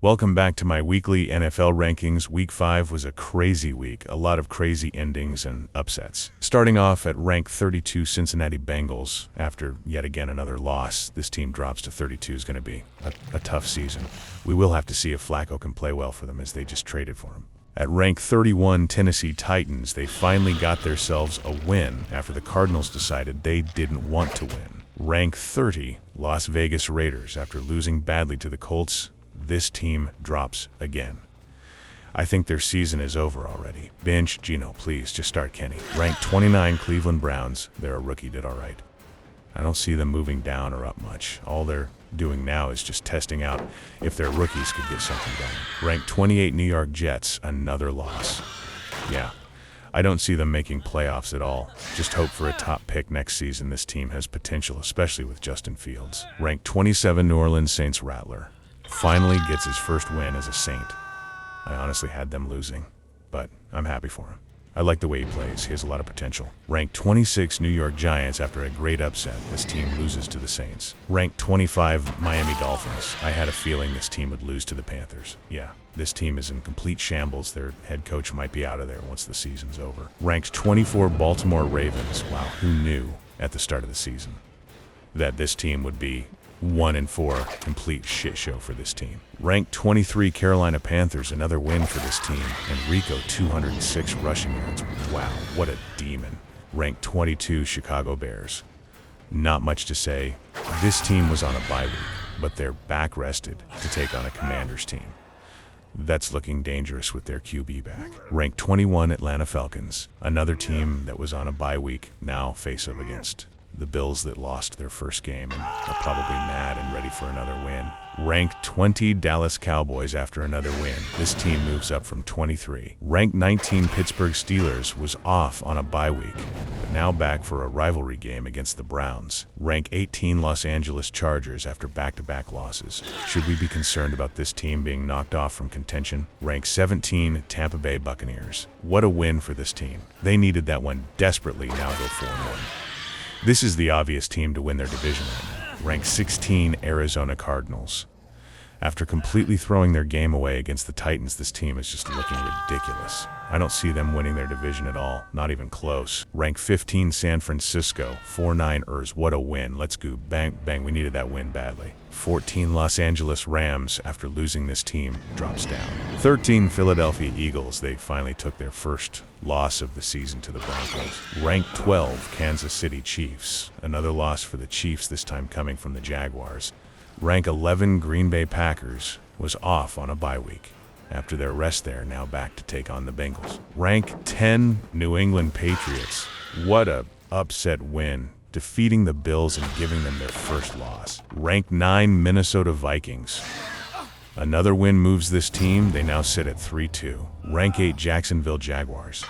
Welcome back to my weekly NFL rankings. Week 5 was a crazy week, a lot of crazy endings and upsets. Starting off at rank 32 Cincinnati Bengals, after yet again another loss, this team drops to 32 is going to be a tough season. We will have to see if Flacco can play well for them as they just traded for him. At rank 31 Tennessee Titans, they finally got themselves a win after the Cardinals decided they didn't want to win. Rank 30 Las Vegas Raiders, after losing badly to the Colts, this team drops again. I think their season is over already. Bench Geno, please, just start Kenny. Rank 29 Cleveland Browns, they're a rookie, did all right. I don't see them moving down or up much. All they're doing now is just testing out if their rookies could get something done. Rank 28 New York Jets, another loss. Yeah, I don't see them making playoffs at all. Just hope for a top pick next season. This team has potential, especially with Justin Fields. Rank 27 New Orleans Saints Rattler finally gets his first win as a Saint. I honestly had them losing, but I'm happy for him. I like the way he plays. He has a lot of potential. Rank 26 New York Giants, after a great upset, this team loses to the Saints. Rank 25 Miami Dolphins. I had a feeling this team would lose to the Panthers. Yeah, this team is in complete shambles. Their head coach might be out of there once the season's over. Ranked 24 Baltimore Ravens. Wow, who knew at the start of the season that this team would be 1-4, complete shit show for this team. Ranked 23 Carolina Panthers, another win for this team. Enrico, 206 rushing yards. Wow, what a demon. Ranked 22 Chicago Bears. Not much to say. This team was on a bye week, but they're back rested to take on a Commanders team. That's looking dangerous with their QB back. Ranked 21 Atlanta Falcons, another team that was on a bye week, now face up against the Bills that lost their first game and are probably mad and ready for another win. Ranked 20 Dallas Cowboys, after another win. This team moves up from 23. Ranked 19 Pittsburgh Steelers was off on a bye week, but now back for a rivalry game against the Browns. Rank 18 Los Angeles Chargers, after back-to-back losses. Should we be concerned about this team being knocked off from contention? Rank 17 Tampa Bay Buccaneers. What a win for this team. They needed that one desperately, now go 4-1. This is the obvious team to win their division right now. Rank 16 Arizona Cardinals. After completely throwing their game away against the Titans, this team is just looking ridiculous. I don't see them winning their division at all, not even close. Rank 15 San Francisco, 4-9 ers. What a win. Let's go. Bang, bang, we needed that win badly. 14 Los Angeles Rams, after losing this team, drops down. 13 Philadelphia Eagles, they finally took their first loss of the season to the Broncos. Rank 12 Kansas City Chiefs, another loss for the Chiefs, this time coming from the Jaguars. Rank 11 Green Bay Packers was off on a bye week. After their rest there, now back to take on the Bengals. Rank 10 New England Patriots. What a upset win, defeating the Bills and giving them their first loss. Rank 9 Minnesota Vikings. Another win moves this team. They now sit at 3-2. Rank 8 Jacksonville Jaguars.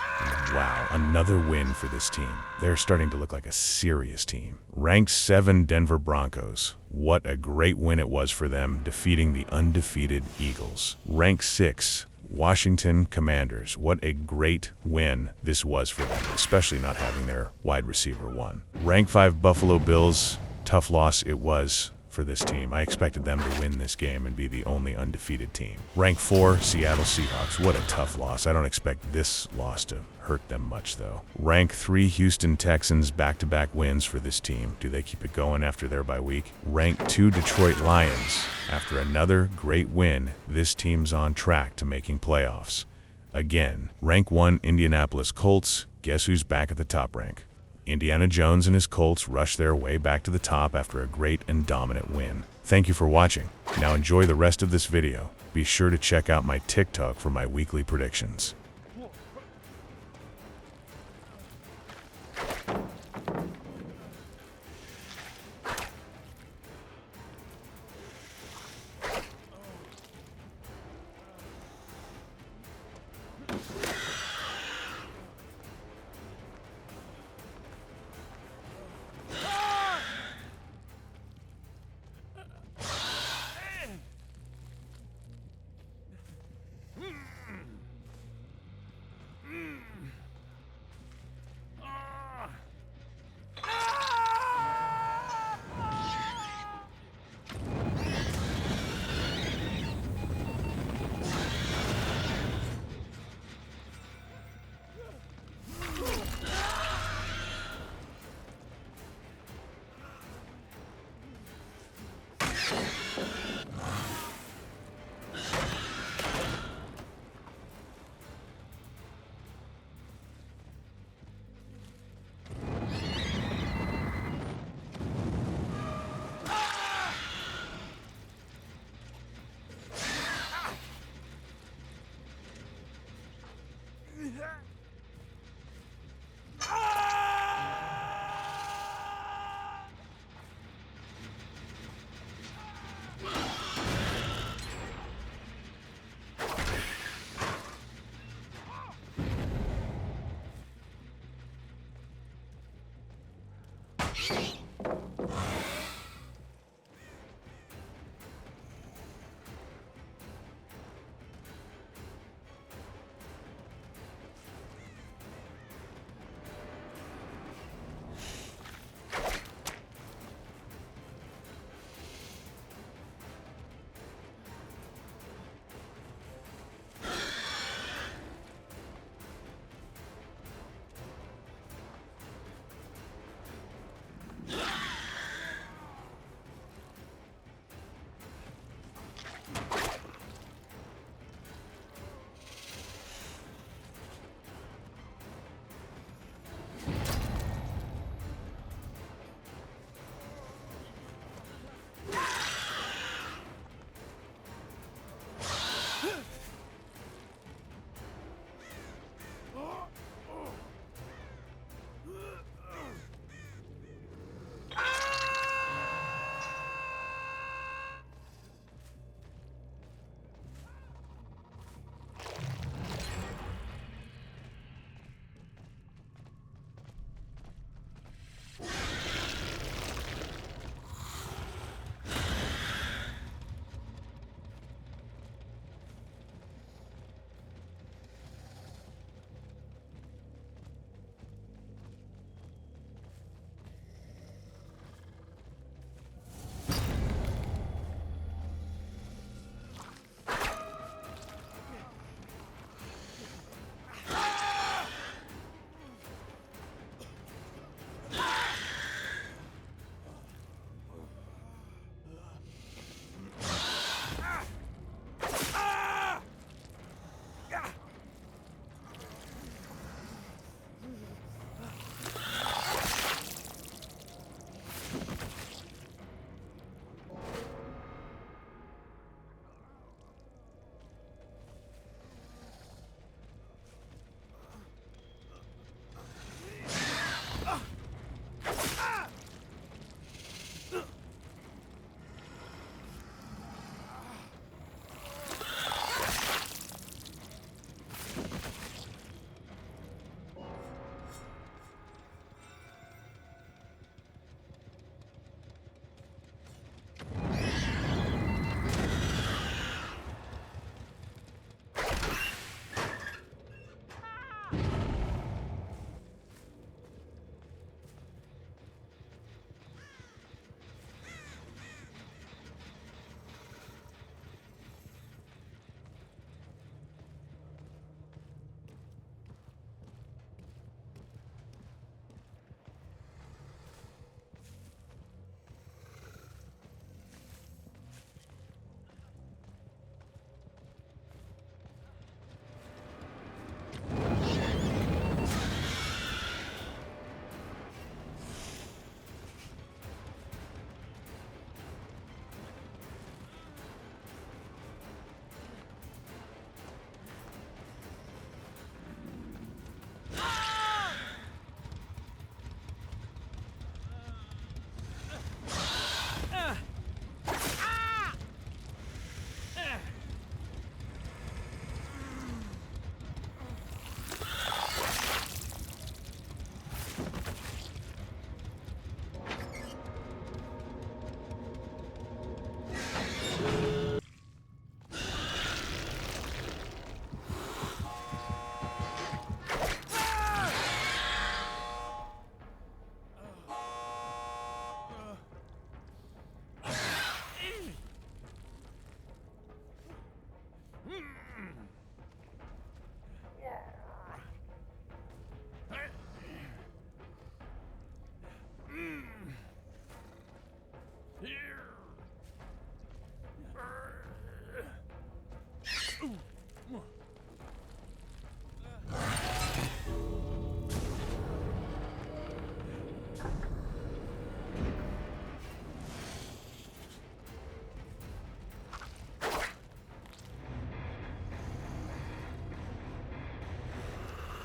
Wow, another win for this team. They're starting to look like a serious team. Rank 7 Denver Broncos. What a great win it was for them, defeating the undefeated Eagles. Rank 6 Washington Commanders. What a great win this was for them, especially not having their wide receiver one. Rank 5 Buffalo Bills. Tough loss it was for this team. I expected them to win this game and be the only undefeated team. Rank 4 Seattle Seahawks. What a tough loss. I don't expect this loss to hurt them much, though. Rank 3 Houston Texans. Back-to-back wins for this team. Do they keep it going after their bye week? Rank 2 Detroit Lions. After another great win, this team's on track to making playoffs again. Rank 1 Indianapolis Colts. Guess who's back at the top rank? Indiana Jones and his Colts rush their way back to the top after a great and dominant win. Thank you for watching. Now enjoy the rest of this video. Be sure to check out my TikTok for my weekly predictions.